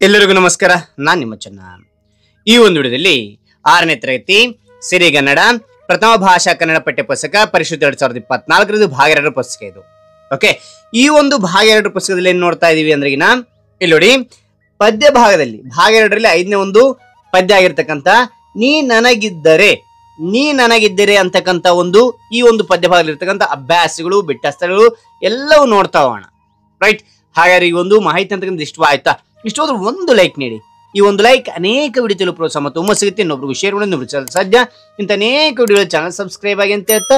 ಎಲ್ಲರಿಗೂ ನಮಸ್ಕಾರ. ನಾನು ನಿಮ್ಮ ಚೆನ್ನ. ಈ ಒಂದು ವಿಡಿಯೋದಲ್ಲಿ 6ನೇ ತರಗತಿ ಸಿರಿಗನ್ನಡ ಪ್ರಥಮ ಭಾಷಾ ಕನ್ನಡ ಪಠ್ಯ ಪುಸ್ತಕ ಪರಿಶುದ್ಧ 2024 ಭಾಗ 2 ಪುಸ್ತಕ ಇದು. ಓಕೆ, ಈ ಒಂದು ಭಾಗ 2 ಪುಸ್ತಕದಲ್ಲಿ ಏನ್ ನೋಡ್ತಾ ಇದೀವಿ ಅಂದ್ರೆ ಇಲ್ಲಿ ನೋಡಿ, ಪದ್ಯ ಭಾಗದಲ್ಲಿ ಭಾಗ 2ರಲ್ಲಿ 5ನೇ ಒಂದು ಪದ್ಯ ಆಗಿರ್ತಕ್ಕಂಥ ನೀ ನನಗಿದ್ದರೆ ಅಂತಕ್ಕಂಥ ಈ ಒಂದು ಪದ್ಯ ಭಾಗದಲ್ಲಿ ಇರ್ತಕ್ಕಂಥ ಅಭ್ಯಾಸಗಳು, ಬಿಟ್ಟ ಸ್ಥಳಗಳು ಎಲ್ಲವೂ ನೋಡ್ತಾ ಹೋಗೋಣ. ರೈಟ್, ಹಾಗಾದ್ರೆ ಈ ಒಂದು ಮಾಹಿತಿ ಅಂತಕ್ಕಂಥ ಇಷ್ಟ ಆಯ್ತಾ? ಇಷ್ಟೋದ್ರೆ ಒಂದು ಲೈಕ್ ನೀಡಿ. ಈ ಒಂದು ಲೈಕ್ ಅನೇಕ ವಿಡಿಯೋ ಪ್ರೋತ್ಸಾಹ ಮತ್ತು ತುಂಬ ಸಿಗುತ್ತೆ. ಇನ್ನೊಬ್ರಿಗೂ ಶೇರ್ ಮಾಡಿ ಸಾಧ್ಯ. ಇಂಥ ಅನೇಕ ವಿಡಿಯೋ ಚಾನಲ್ ಸಬ್ಸ್ಕ್ರೈಬ್ ಆಗಿ ಅಂತ ಹೇಳ್ತಾ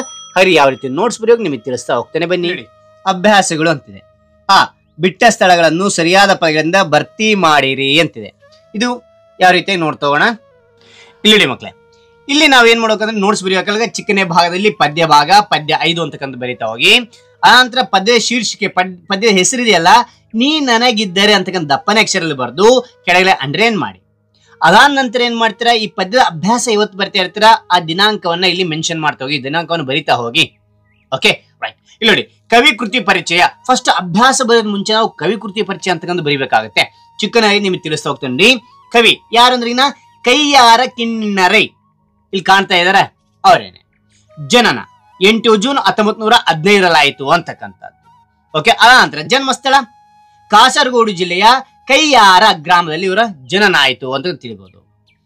ಯಾವ ರೀತಿ ನೋಟ್ಸ್ ಬರೆಯೋಕೆ ನಿಮಗೆ ತಿಳಿಸ್ತಾ ಹೋಗ್ತೇನೆ. ಬನ್ನಿ. ಅಭ್ಯಾಸಗಳು ಅಂತಿದೆ. ಬಿಟ್ಟ ಸ್ಥಳಗಳನ್ನು ಸರಿಯಾದ ಪದಗಳಿಂದ ಭರ್ತಿ ಮಾಡಿರಿ ಅಂತಿದೆ. ಇದು ಯಾವ ರೀತಿ ನೋಡ್ತಾ ಹೋಗೋಣ. ಇಲ್ಲಿ ಮಕ್ಕಳೇ, ಇಲ್ಲಿ ನಾವೇನ್ ಮಾಡ್ಬೇಕಂದ್ರೆ ನೋಟ್ಸ್ ಬರೆಯೋಕೆ ಚಿಕ್ಕನೇ ಭಾಗದಲ್ಲಿ ಪದ್ಯ ಭಾಗ ಪದ್ಯ 5 ಅಂತಕ್ಕಂಥ ಬರೀತಾ ಹೋಗಿ, ಆನಂತರ ಪದ್ಯದ ಶೀರ್ಷಿಕೆ ಪದ್ಯದ ಹೆಸರಿದೆಯಲ್ಲ, ನೀ ನನಗಿದ್ದರೆ ಅಂತಕ್ಕಂಥ ದಪ್ಪನೆ ಅಕ್ಷರದಲ್ಲಿ ಬರೆದು ಕೆಳಗಡೆ ಅಂಡರ್ಲೈನ್ ಮಾಡಿ. ಅದಾದ ನಂತರ ಏನ್ ಮಾಡ್ತೀರಾ, ಈ ಪದ್ಯದ ಅಭ್ಯಾಸ ಇವತ್ತು ಬರ್ತಾ ಇರ್ತೀರಾ, ಆ ದಿನಾಂಕವನ್ನ ಇಲ್ಲಿ ಮೆನ್ಷನ್ ಮಾಡ್ತಾ ಹೋಗಿ, ದಿನಾಂಕವನ್ನು ಬರಿತಾ ಹೋಗಿ. Okay, right. ಇಲ್ಲಿ ನೋಡಿ, ಕವಿ ಕೃತಿ ಪರಿಚಯ. ಫಸ್ಟ್ ಅಭ್ಯಾಸ ಬರೋದ್ ಮುಂಚೆ ನಾವು ಕವಿ ಕೃತಿ ಪರಿಚಯ ಅಂತಕ್ಕಂಥ ಬರಿಬೇಕಾಗತ್ತೆ. ಚಿಕ್ಕನಾಗಿ ನಿಮಗೆ ತಿಳಿಸ್ತಾ ಹೋಗ್ತೇನೆ. ಕವಿ ಯಾರಂದ್ರೆ ಕೈಯಾರ ಕಿನ್ನರೈ, ಇಲ್ಲಿ ಕಾಣ್ತಾ ಇದಾರೆ, ಅವರೇನೆ. ಜನನ 8 ಜೂನ್ 1915 ಅಂತಕ್ಕಂಥದ್ದು. ಓಕೆ, ಅನಂತರ ಜನ್ಮಸ್ಥಳ ಕಾಸರಗೋಡು ಜಿಲ್ಲೆಯ ಕೈಯಾರ ಗ್ರಾಮದಲ್ಲಿ ಇವರ ಜನನ ಆಯಿತು ಅಂತ ತಿಳಿಬಹುದು.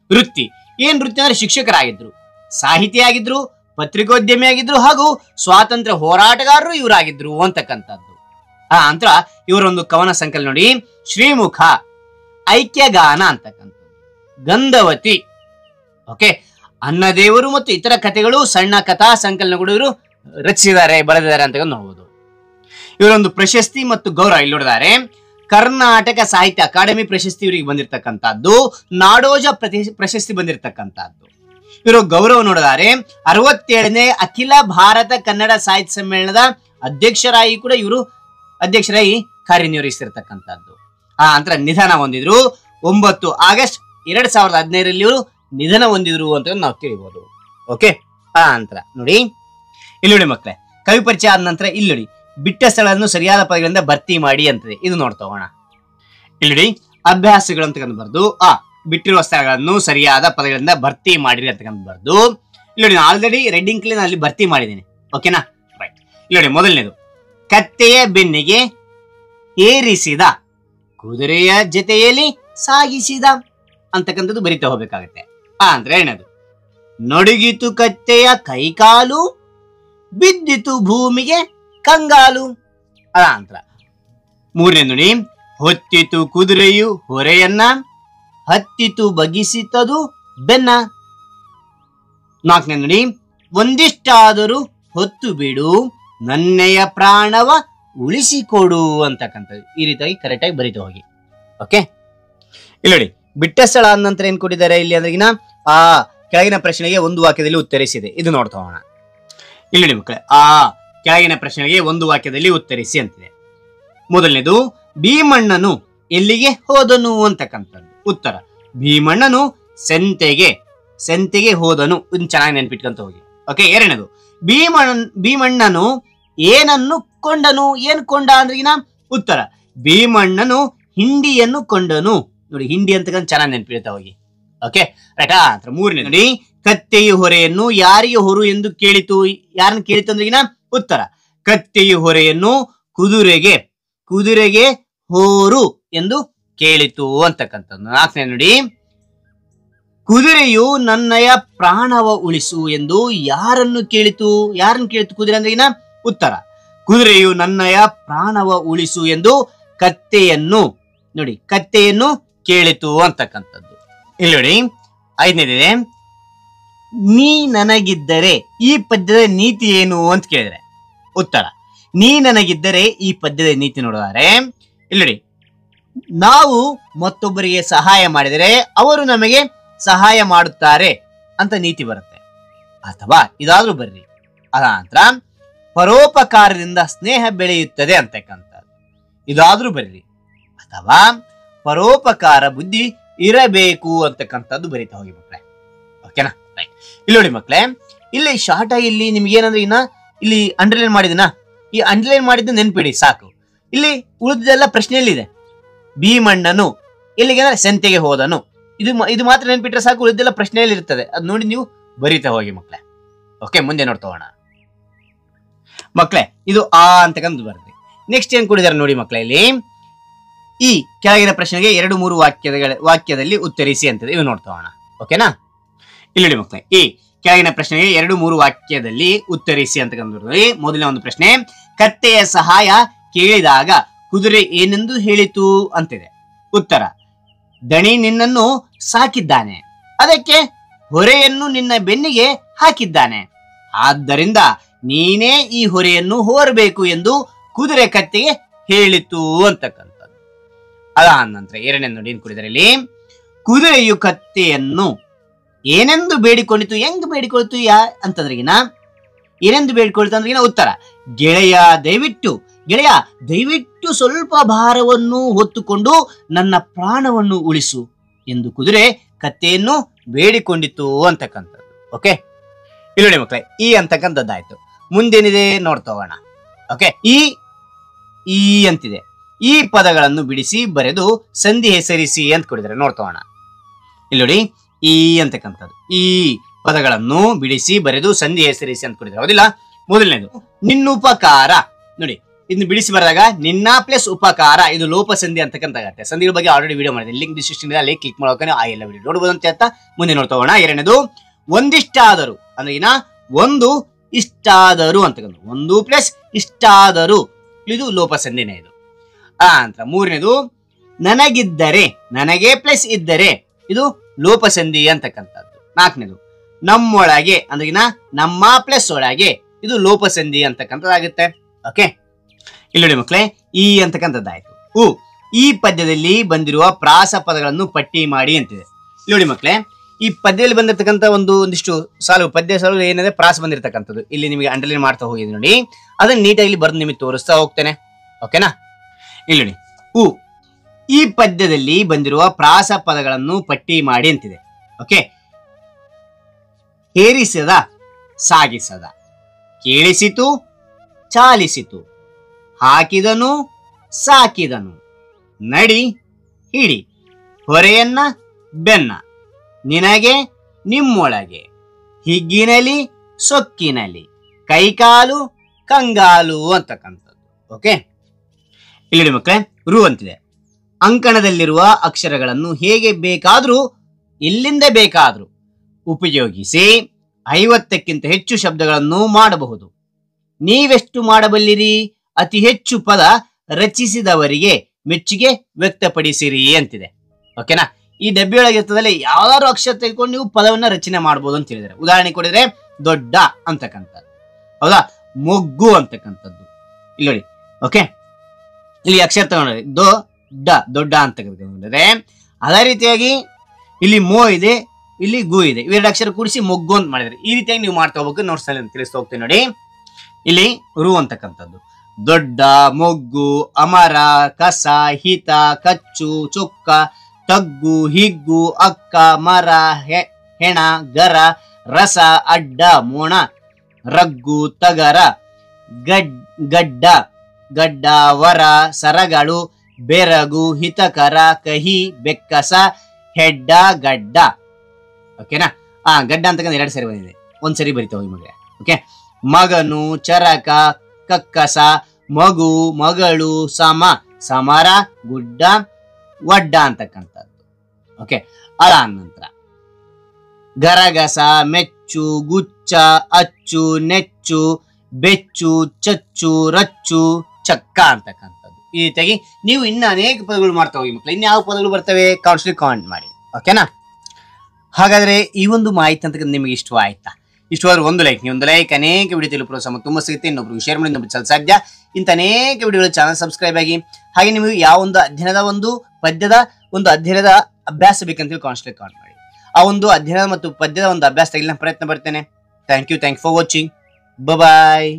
ವೃತ್ತಿ ಏನ್ ವೃತ್ತಿ ಅಂದ್ರೆ ಶಿಕ್ಷಕರಾಗಿದ್ರು, ಸಾಹಿತಿ ಆಗಿದ್ರು, ಪತ್ರಿಕೋದ್ಯಮಿ ಆಗಿದ್ರು, ಹಾಗೂ ಸ್ವಾತಂತ್ರ್ಯ ಹೋರಾಟಗಾರರು ಇವರಾಗಿದ್ರು ಅಂತಕ್ಕಂಥದ್ದು. ನಂತರ ಇವರೊಂದು ಕವನ ಸಂಕಲನ ನೋಡಿ, ಶ್ರೀಮುಖ, ಐಕ್ಯಗಾನ ಅಂತಕ್ಕಂಥದ್ದು, ಗಂಧವತಿ, ಓಕೆ, ಅನ್ನದೇವರು ಮತ್ತು ಇತರ ಕಥೆಗಳು, ಸಣ್ಣ ಕಥಾ ಸಂಕಲನಗಳು ಇವರು ರಚಿಸಿದ್ದಾರೆ, ಬರೆದಿದ್ದಾರೆ ಅಂತ ನೋಡಬಹುದು. ಇವರೊಂದು ಪ್ರಶಸ್ತಿ ಮತ್ತು ಗೌರವ ಇಲ್ಲಿ ನೋಡಿದ್ದಾರೆ. ಕರ್ನಾಟಕ ಸಾಹಿತ್ಯ ಅಕಾಡೆಮಿ ಪ್ರಶಸ್ತಿ ಇವರಿಗೆ ಬಂದಿರತಕ್ಕಂಥದ್ದು, ನಾಡೋಜ ಪ್ರಶಸ್ತಿ ಬಂದಿರತಕ್ಕಂಥದ್ದು. ಇವರು ಗೌರವ ನೋಡಿದ್ದಾರೆ. 67ನೇ ಅಖಿಲ ಭಾರತ ಕನ್ನಡ ಸಾಹಿತ್ಯ ಸಮ್ಮೇಳನದ ಅಧ್ಯಕ್ಷರಾಗಿ ಕೂಡ ಇವರು ಕಾರ್ಯನಿರ್ವಹಿಸಿರ್ತಕ್ಕಂಥದ್ದು. ನಂತರ ನಿಧನ ಹೊಂದಿದ್ರು 9 ಆಗಸ್ಟ್ 2015 ಇವರು ನಿಧನ ಹೊಂದಿದ್ರು ಅಂತ ನಾವು ತಿಳಿಬಹುದು. ಓಕೆ, ನಂತರ ನೋಡಿ, ಇಲ್ಲಿ ನೋಡಿ ಮಕ್ಕಳೇ, ಕವಿ ಪರಿಚಯ ಆದ ನಂತರ ಇಲ್ಲಿ ನೋಡಿ, ಬಿಟ್ಟ ಸ್ಥಳಗಳನ್ನು ಸರಿಯಾದ ಪದಗಳಿಂದ ಭರ್ತಿ ಮಾಡಿ ಅಂತದೆ. ಇದು ನೋಡ್ತಾ ಹೋಗೋಣ. ಇಲ್ಲಿ ನೋಡಿ, ಅಭ್ಯಾಸಗಳು ಅಂತಕ್ಕಂಥ ಬರ್ದು ಬಿಟ್ಟಿರುವ ಸ್ಥಳಗಳನ್ನು ಸರಿಯಾದ ಪದಗಳಿಂದ ಭರ್ತಿ ಮಾಡಿರಿ ಅಂತಕ್ಕಂಥ ಬರ್ದು. ಇಲ್ಲಿ ನೋಡಿ, ಆಲ್ರೆಡಿ ರೆಡ್ಡಿಂಗ್ ಕ್ಲೀನ್ ಅಲ್ಲಿ ಭರ್ತಿ ಮಾಡಿದ್ದೀನಿ. ಓಕೆನಾ, ರೈಟ್. ಇಲ್ಲಿ ನೋಡಿ, ಮೊದಲನೇದು ಕತ್ತೆಯ ಬೆನ್ನಿಗೆ ಏರಿಸಿದ, ಕುದುರೆಯ ಜೊತೆಯಲ್ಲಿ ಸಾಗಿಸಿದ ಅಂತಕ್ಕಂಥದ್ದು ಬರಿತಾ ಹೋಗ್ಬೇಕಾಗತ್ತೆ. ಅಂದ್ರೆ ಏನದು, ನಡುಗಿತು ಕತ್ತೆಯ ಕೈಕಾಲು, ಬಿದ್ದಿತು ಭೂಮಿಗೆ ಕಂಗಾಲು. ನಂತರ ಮೂರನೇ ನುಡಿ, ಹೊತ್ತಿತು ಕುದುರೆಯು ಹೊರೆಯನ್ನ, ಹತ್ತಿತು ಬಗಿಸಿತದು ಬೆನ್ನ. ನಾಲ್ಕನೇ ನುಡಿ, ಒಂದಿಷ್ಟಾದರೂ ಹೊತ್ತು ಬಿಡು, ನನ್ನೆಯ ಪ್ರಾಣವ ಉಳಿಸಿಕೊಡು ಅಂತಕ್ಕಂಥದ್ದು. ಈ ರೀತಿಯಾಗಿ ಕರೆಕ್ಟ್ ಆಗಿ ಬರಿತಾ ಹೋಗಿ. ಓಕೆ, ಇಲ್ಲಿ ನೋಡಿ, ಬಿಟ್ಟ ಸ್ಥಳ ಆದ ನಂತರ ಏನ್ ಕೊಟ್ಟಿದ್ದಾರೆ ಇಲ್ಲಿ ಅಂದ್ರೆ ಕೆಳಗಿನ ಪ್ರಶ್ನೆಗೆ ಒಂದು ವಾಕ್ಯದಲ್ಲಿ ಉತ್ತರಿಸಿದೆ. ಇದು ನೋಡ್ತಾ ಹೋಗೋಣ. ಇಲ್ಲಿ ನೋಡಿ ಮಕ್ಕಳೇ, ಕೆಳಗಿನ ಪ್ರಶ್ನೆಗೆ ಒಂದು ವಾಕ್ಯದಲ್ಲಿ ಉತ್ತರಿಸಿ ಅಂತಿದೆ. ಮೊದಲನೇದು, ಭೀಮಣ್ಣನು ಎಲ್ಲಿಗೆ ಹೋದನು ಅಂತಕ್ಕಂಥದ್ದು. ಉತ್ತರ, ಭೀಮಣ್ಣನು ಸಂತೆಗೆ ಹೋದನು. ಇದನ್ನ ಚೆನ್ನಾಗಿ ನೆನ್ಪಿಟ್ಕೊಂತ ಹೋಗಿ. ಓಕೆ, ಎರಡನೇದು, ಭೀಮಣ್ಣನು ಏನನ್ನು ಕೊಂಡನು. ಏನ್ ಕೊಂಡ ಅಂದ್ರೆ ಉತ್ತರ, ಭೀಮಣ್ಣನು ಹಿಂಡಿಯನ್ನು ಕೊಂಡನು. ನೋಡಿ, ಹಿಂಡಿ ಅಂತಕ್ಕಂಥ ಚೆನ್ನಾಗಿ ನೆನ್ಪಿಡ್ತಾ ಹೋಗಿ. ಓಕೆ, ರೈಟಾ. ಮೂರನೇ ನೋಡಿ, ಕತ್ತೆಯು ಹೊರೆಯನ್ನು ಯಾರಿಗೆ ಹೊರು ಎಂದು ಕೇಳಿತು. ಯಾರನ್ನು ಕೇಳಿತು ಅಂದ್ರೆ ಉತ್ತರ, ಕತ್ತೆಯು ಹೊರೆಯನ್ನು ಕುದುರೆಗೆ ಹೋರು ಎಂದು ಕೇಳಿತು ಅಂತಕ್ಕಂಥದ್ದು. ನಾಲ್ಕನೇ ನೋಡಿ, ಕುದುರೆಯು ನನ್ನಯ ಪ್ರಾಣವ ಉಳಿಸು ಎಂದು ಯಾರನ್ನು ಕೇಳಿತು ಕುದುರೆ ಅಂದ್ರೆ ಉತ್ತರ, ಕುದುರೆಯು ನನ್ನಯ ಪ್ರಾಣವ ಉಳಿಸು ಎಂದು ಕತ್ತೆಯನ್ನು ಕೇಳಿತು ಅಂತಕ್ಕಂಥದ್ದು. ಇಲ್ಲಿ ನೋಡಿ, ಐದನೇದಿದೆ, ನೀ ನನಗಿದ್ದರೆ ಈ ಪದ್ಯದ ನೀತಿ ಏನು ಅಂತ ಕೇಳಿದ್ರೆ ಉತ್ತರ, ನೀ ನನಗಿದ್ದರೆ ಈ ಪದ್ಯದ ನೀತಿ ನೋಡಿದರೆ ಇಲ್ಲಿ ನೋಡಿ, ನಾವು ಮತ್ತೊಬ್ಬರಿಗೆ ಸಹಾಯ ಮಾಡಿದರೆ ಅವರು ನಮಗೆ ಸಹಾಯ ಮಾಡುತ್ತಾರೆ ಅಂತ ನೀತಿ ಬರುತ್ತೆ. ಅಥವಾ ಇದಾದ್ರೂ ಬರ್ರಿ, ಅದಾನಂತರ ಪರೋಪಕಾರದಿಂದ ಸ್ನೇಹ ಬೆಳೆಯುತ್ತದೆ ಅಂತಕ್ಕಂಥದ್ದು. ಇದಾದ್ರೂ ಬರ್ರಿ, ಅಥವಾ ಪರೋಪಕಾರ ಬುದ್ಧಿ ಇರಬೇಕು ಅಂತಕ್ಕಂಥದ್ದು ಬರೀತಾ ಹೋಗಿ ಮಕ್ಕಳೇ. ಓಕೆನಾ, ರೈಟ್. ಇಲ್ಲಿ ನೋಡಿ ಮಕ್ಕಳೇ, ಇಲ್ಲಿ ಶಾರ್ಟ್ ಆಗಿ ಇಲ್ಲಿ ನಿಮ್ಗೆ ಏನಂದ್ರೆ ಇಲ್ಲಿ ಅಂಡರ್ಲೈನ್ ಮಾಡಿದಿನ, ಈ ಅಂಡರ್ಲೈನ್ ಮಾಡಿದ್ದು ನೆನ್ಪಿಡಿ ಸಾಕು. ಇಲ್ಲಿ ಉಳಿದೆಲ್ಲ ಪ್ರಶ್ನೆಯಲ್ಲಿದೆ. ಭೀಮಣ್ಣನು ಎಲ್ಲಿಗೆ ಅಂದ್ರೆ ಸಂತೆಗೆ ಹೋದನು. ಇದು ಮಾತ್ರ ನೆನ್ಪಿಟ್ರೆ ಸಾಕು, ಉಳಿದೆಲ್ಲ ಪ್ರಶ್ನೆಯಲ್ಲಿ ಇರ್ತದೆ. ಅದ್ ನೋಡಿ ನೀವು ಬರೀತಾ ಹೋಗಿ ಮಕ್ಳೆ. ಓಕೆ, ಮುಂದೆ ನೋಡ್ತೋಣ ಮಕ್ಳೆ. ಇದು ಆ ಅಂತಕ್ಕಂಥ ಬರ್ತದೆ. ನೆಕ್ಸ್ಟ್ ಏನ್ ಕೊಡಿದಾರೆ ನೋಡಿ ಮಕ್ಳೆ, ಇಲ್ಲಿ ಈ ಕೆಳಗಿನ ಪ್ರಶ್ನೆಗೆ 2-3 ವಾಕ್ಯದಲ್ಲಿ ಉತ್ತರಿಸಿ ಅಂತದೆ. ಇವು ನೋಡ್ತೋಣ. ಓಕೆನಾ? ಇಲ್ಲಿ ನೋಡಿ ಮಕ್ಳೆ, ಈ ಕೆಳಗಿನ ಪ್ರಶ್ನೆಗೆ 2-3 ವಾಕ್ಯದಲ್ಲಿ ಉತ್ತರಿಸಿ ಅಂತಕ್ಕಂಥ ಮೊದಲನೇ ಒಂದು ಪ್ರಶ್ನೆ, ಕತ್ತೆಯ ಸಹಾಯ ಕೇಳಿದಾಗ ಕುದುರೆ ಏನೆಂದು ಹೇಳಿತು ಅಂತಿದೆ. ಉತ್ತರ, ದಣಿ ನಿನ್ನನ್ನು ಸಾಕಿದ್ದಾನೆ, ಅದಕ್ಕೆ ಹೊರೆಯನ್ನು ನಿನ್ನ ಬೆನ್ನಿಗೆ ಹಾಕಿದ್ದಾನೆ, ಆದ್ದರಿಂದ ನೀನೇ ಈ ಹೊರೆಯನ್ನು ಹೊರಬೇಕು ಎಂದು ಕುದುರೆ ಕತ್ತೆಗೆ ಹೇಳಿತು ಅಂತಕ್ಕಂಥದ್ದು. ಅದಾದ ನಂತರ ಎರಡನೇ ನೋಡಿ ಏನ್ ಕೊಡಿದರೆ ಇಲ್ಲಿ, ಕುದುರೆಯು ಕತ್ತೆಯನ್ನು ಏನೆಂದು ಬೇಡಿಕೊಂಡಿತು. ಹೆಂಗ್ ಬೇಡಿಕೊಳ್ತು ಅಂತಂದ್ರಿಗಿನ ಏನೆಂದು ಬೇಡಿಕೊಳ್ತು ಅಂದ್ರಿಗಿನ ಉತ್ತರ, ಗೆಳೆಯ ದಯವಿಟ್ಟು ಸ್ವಲ್ಪ ಭಾರವನ್ನು ಹೊತ್ತುಕೊಂಡು ನನ್ನ ಪ್ರಾಣವನ್ನು ಉಳಿಸು ಎಂದು ಕುದುರೆ ಕತ್ತೆಯನ್ನು ಬೇಡಿಕೊಂಡಿತು ಅಂತಕ್ಕಂಥದ್ದು. ಓಕೆ, ಇಲ್ಲಿ ನೋಡಿ ಮಕ್ಕಳೇ, ಈ ಅಂತಕ್ಕಂಥದ್ದಾಯ್ತು. ಮುಂದೇನಿದೆ ನೋಡ್ತೋಗೋಣ. ಓಕೆ, ಈ ಅಂತಿದೆ. ಈ ಪದಗಳನ್ನು ಬಿಡಿಸಿ ಬರೆದು ಸಂಧಿ ಹೆಸರಿಸಿ ಅಂತ ಕೊಡಿದರೆ ನೋಡ್ತೋಗೋಣ. ಇಲ್ಲಿ ನೋಡಿ, ಈ ಅಂತಕ್ಕಂಥದ್ದು, ಈ ಪದಗಳನ್ನು ಬಿಡಿಸಿ ಬರೆದು ಸಂಧಿ ಹೆಸರಿಸಿ ಅಂತ ಕೊಡಿದ್ರೆ ಹೌದಿಲ್ಲ. ಮೊದಲನೇದು ನಿನ್ನುಪಕಾರ. ನೋಡಿ, ಇದನ್ನ ಬಿಡಿಸಿ ಬರೆದಾಗ ನಿನ್ನ ಪ್ಲಸ್ ಉಪಕಾರ, ಇದು ಲೋಪ ಸಂಧಿ ಅಂತಕ್ಕಂಥ ಆಗತ್ತೆ. ಸಂಧಿಗಳ ಬಗ್ಗೆ ಆಲ್ರೆಡಿ ವಿಡಿಯೋ ಮಾಡಿದೆ, ಲಿಂಕ್ ಡಿಸ್ಕ್ರಿಪ್ಷನ್ ಇದೆ, ಅಲ್ಲಿ ಕ್ಲಿಕ್ ಮಾಡೋಕೆ ಆ ಎಲ್ಲ ವಿಡಿಯೋ ನೋಡಬಹುದು ಅಂತ ಹೇಳ್ತಾ ಮುಂದೆ ನೋಡ್ತೋಗೋಣ. ಎರಡನೇದು ಒಂದಿಷ್ಟಾದರೂ ಅಂದ್ರೆ ಇನ್ನ ಒಂದು ಇಷ್ಟಾದರೂ ಅಂತಕ್ಕಂಥ, ಒಂದು ಪ್ಲಸ್ ಇಷ್ಟಾದರೂ, ಇದು ಲೋಪ ಸಂಧಿನೇ ಇದು. ಅಂತ ಮೂರನೇದು ನನಗಿದ್ದರೆ, ನನಗೆ ಪ್ಲಸ್ ಇದ್ದರೆ, ಇದು ಲೋಪ ಸಂಧಿ ಅಂತಕ್ಕಂಥದ್ದು. ನಾಲ್ಕನೇದು ನಮ್ಮೊಳಗೆ ಅಂದ್ರಿಗಿನ ನಮ್ಮ ಪ್ಲಸ್ ಒಳಗೆ, ಇದು ಲೋಪ ಸಂಧಿ ಅಂತಕ್ಕಂಥದ್ದಾಗುತ್ತೆ. ಓಕೆ, ಇಲ್ಲಿ ನೋಡಿ ಮಕ್ಕಳೇ, ಈ ಅಂತಕ್ಕಂಥದ್ದಾಯ್ತು. ಈ ಪದ್ಯದಲ್ಲಿ ಬಂದಿರುವ ಪ್ರಾಸ ಪದಗಳನ್ನು ಪಟ್ಟಿ ಮಾಡಿ ಅಂತಿದೆ. ಇಲ್ಲಿ ನೋಡಿ ಮಕ್ಕಳೇ, ಈ ಪದ್ಯದಲ್ಲಿ ಬಂದಿರತಕ್ಕಂಥ ಒಂದಿಷ್ಟು ಪದ್ಯ ಸಾಲು ಏನಿದೆ ಪ್ರಾಸ ಬಂದಿರತಕ್ಕಂಥದ್ದು ಇಲ್ಲಿ ನಿಮಗೆ ಅಂಡರ್ಲೈನ್ ಮಾಡ್ತಾ ಹೋಗಿದೆ ನೋಡಿ. ಅದನ್ನ ನೀಟಾಗಿ ಬರೆದು ನಿಮಗೆ ತೋರಿಸ್ತಾ ಹೋಗ್ತೇನೆ. ಓಕೆನಾ? ಇಲ್ಲಿ ನೋಡಿ, ಈ ಪದ್ಯದಲ್ಲಿ ಬಂದಿರುವ ಪ್ರಾಸ ಪದಗಳನ್ನು ಪಟ್ಟಿ ಮಾಡಿ ಅಂತಿದೆ. ಓಕೆ, ಹೇರಿಸದ, ಸಾಗಿಸದ, ಕೇಳಿಸಿತು, ಚಾಲಿಸಿತು, ಹಾಕಿದನು, ಸಾಕಿದನು, ನಡಿ, ಹಿಡಿ, ಹೊರೆಯನ್ನ, ಬೆನ್ನ, ನಿನಗೆ, ನಿಮ್ಮೊಳಗೆ, ಹಿಗ್ಗಿನಲಿ, ಸೊಕ್ಕಿನಲಿ, ಕೈಕಾಲು, ಕಂಗಾಲು ಅಂತಕ್ಕಂಥದ್ದು. ಓಕೆ, ಇಲ್ಲಿ ಮಕ್ಕಳೇ, ರು ಅಂತಿದೆ. ಅಂಕಣದಲ್ಲಿರುವ ಅಕ್ಷರಗಳನ್ನು ಹೇಗೆ ಬೇಕಾದ್ರೂ ಎಲ್ಲಿಂದ ಬೇಕಾದ್ರೂ ಉಪಯೋಗಿಸಿ 50ಕ್ಕಿಂತ ಹೆಚ್ಚು ಶಬ್ದಗಳನ್ನು ಮಾಡಬಹುದು. ನೀವೆಷ್ಟು ಮಾಡಬಲ್ಲಿರಿ? ಅತಿ ಹೆಚ್ಚು ಪದ ರಚಿಸಿದವರಿಗೆ ಮೆಚ್ಚುಗೆ ವ್ಯಕ್ತಪಡಿಸಿರಿ ಅಂತಿದೆ. ಓಕೆನಾ? ಈ ಡಬ್ಬಿ ಒಳಗೆ ಇರ್ತದಲ್ಲಿ ಯಾವ್ದಾದ್ರು ಅಕ್ಷರ ತೆಗೆದುಕೊಂಡು ನೀವು ಪದವನ್ನ ರಚನೆ ಮಾಡಬಹುದು ಅಂತ ಹೇಳಿದ್ರೆ, ಉದಾಹರಣೆ ಕೊಡಿದ್ರೆ ದೊಡ್ಡ ಅಂತಕ್ಕಂಥದ್ದು, ಹೌದಾ? ಮೊಗ್ಗು ಅಂತಕ್ಕಂಥದ್ದು ಇಲ್ಲಿ ನೋಡಿ. ಓಕೆ, ಇಲ್ಲಿ ಅಕ್ಷರ ತಗೊಂಡ್ರೆ ದೊಡ್ಡ ಅಂತಕ್ಕಂಥದ್ದು. ಅದೇ ರೀತಿಯಾಗಿ ಇಲ್ಲಿ ಮೋ ಇದೆ, ಇಲ್ಲಿ ಗು ಇದೆ, ಇವೆರಡು ಅಕ್ಷರ ಕೂಡಿಸಿ ಮೊಗ್ಗು ಅಂತ ಮಾಡಿದ್ರೆ ಈ ರೀತಿಯಾಗಿ ನೀವು ಮಾಡ್ತಾ ಹೋಗ್ಬೇಕು. ನೋಟ್ಸ್ ಅಲ್ಲಿ ತಿಳಿಸ್ತಾ ಹೋಗ್ತೀನಿ ನೋಡಿ. ಇಲ್ಲಿ ರು ಅಂತಕ್ಕಂಥದ್ದು ದೊಡ್ಡ, ಮೊಗ್ಗು, ಅಮರ, ಕಸ, ಹಿತ, ಕಚ್ಚು, ಚೊಕ್ಕ, ತಗ್ಗು, ಹಿಗ್ಗು, ಅಕ್ಕ, ಮರ, ಹೆಣ, ಗರ, ರಸ, ಅಡ್ಡ, ಮೋಣ, ರಗ್ಗು, ತಗರ, ಗಡ್ಡ, ವರ, ಸರಗಳು, ಬೆರಗು, ಹಿತಕರ, ಕಹಿ, ಬೆಕ್ಕಸ, ಹೆಡ್ಡ, ಗಡ್ಡ. ಓಕೆನಾ? ಗಡ್ಡ ಅಂತಕ್ಕಂಥ 2 ಸರಿ ಬಂದಿದೆ, ಒಂದ್ಸರಿ ಬರಿತಾ ಹೋಗಿ ಮಗ. ಓಕೆ, ಮಗನು, ಚರಕ, ಕಕ್ಕಸ, ಮಗು, ಮಗಳು, ಸಮರ, ಗುಡ್ಡ, ವಡ್ಡ ಅಂತಕ್ಕಂಥದ್ದು. ಓಕೆ, ಅದಾದ ನಂತರ ಗರಗಸ, ಮೆಚ್ಚು, ಗುಚ್ಚ, ಅಚ್ಚು, ನೆಚ್ಚು, ಬೆಚ್ಚು, ಚಚ್ಚು, ರಚ್ಚು, ಚಕ್ಕ ಅಂತಕ್ಕಂಥದ್ದು. ಈ ರೀತಿಯಾಗಿ ನೀವು ಇನ್ನ ಅನೇಕ ಪದಗಳು ಮಾಡ್ತಾ ಹೋಗಿ ಮಕ್ಕಳು. ಇನ್ಯಾವ ಪದಗಳು ಬರ್ತವೆ ಕಾಮೆಂಟ್ ಮಾಡಿ. ಓಕೆನಾ? ಹಾಗಾದ್ರೆ ಈ ಒಂದು ಮಾಹಿತಿ ಅಂತಕ್ಕಂಥ ನಿಮಗೆ ಇಷ್ಟವಾಯ್ತಾ? ಇಷ್ಟವಾದ್ರೆ ಒಂದು ಲೈಕ್, ಅನೇಕ ವಿಡಿಯೋ ತಿಳಿದು ಪ್ರೋತ್ಸಾಹ ತುಂಬಾ ಸಿಗುತ್ತೆ. ಇನ್ನೊಬ್ರು ಶೇರ್ ಮಾಡಿ, ಇನ್ನೊಬ್ರು ಸಾಧ್ಯ. ಇಂಥ ಅನೇಕ ವಿಡಿಯೋಗಳು ಚಾನಲ್ ಸಬ್ಸ್ಕ್ರೈಬ್ ಆಗಿ. ಹಾಗೆ ನಿಮಗೆ ಯಾವ ಒಂದು ಅಧ್ಯಯನದ ಪದ್ಯದ ಅಧ್ಯಯನದ ಅಭ್ಯಾಸ ಬೇಕಂತ ಕಾಮೆಂಟ್ ಮಾಡಿ. ಆ ಒಂದು ಅಧ್ಯಯನ ಮತ್ತು ಪದ್ಯದ ಒಂದು ಅಭ್ಯಾಸ ತೆಗೆಯಲು ಪ್ರಯತ್ನ ಬರ್ತೇನೆ. Thank you for watching. Bye.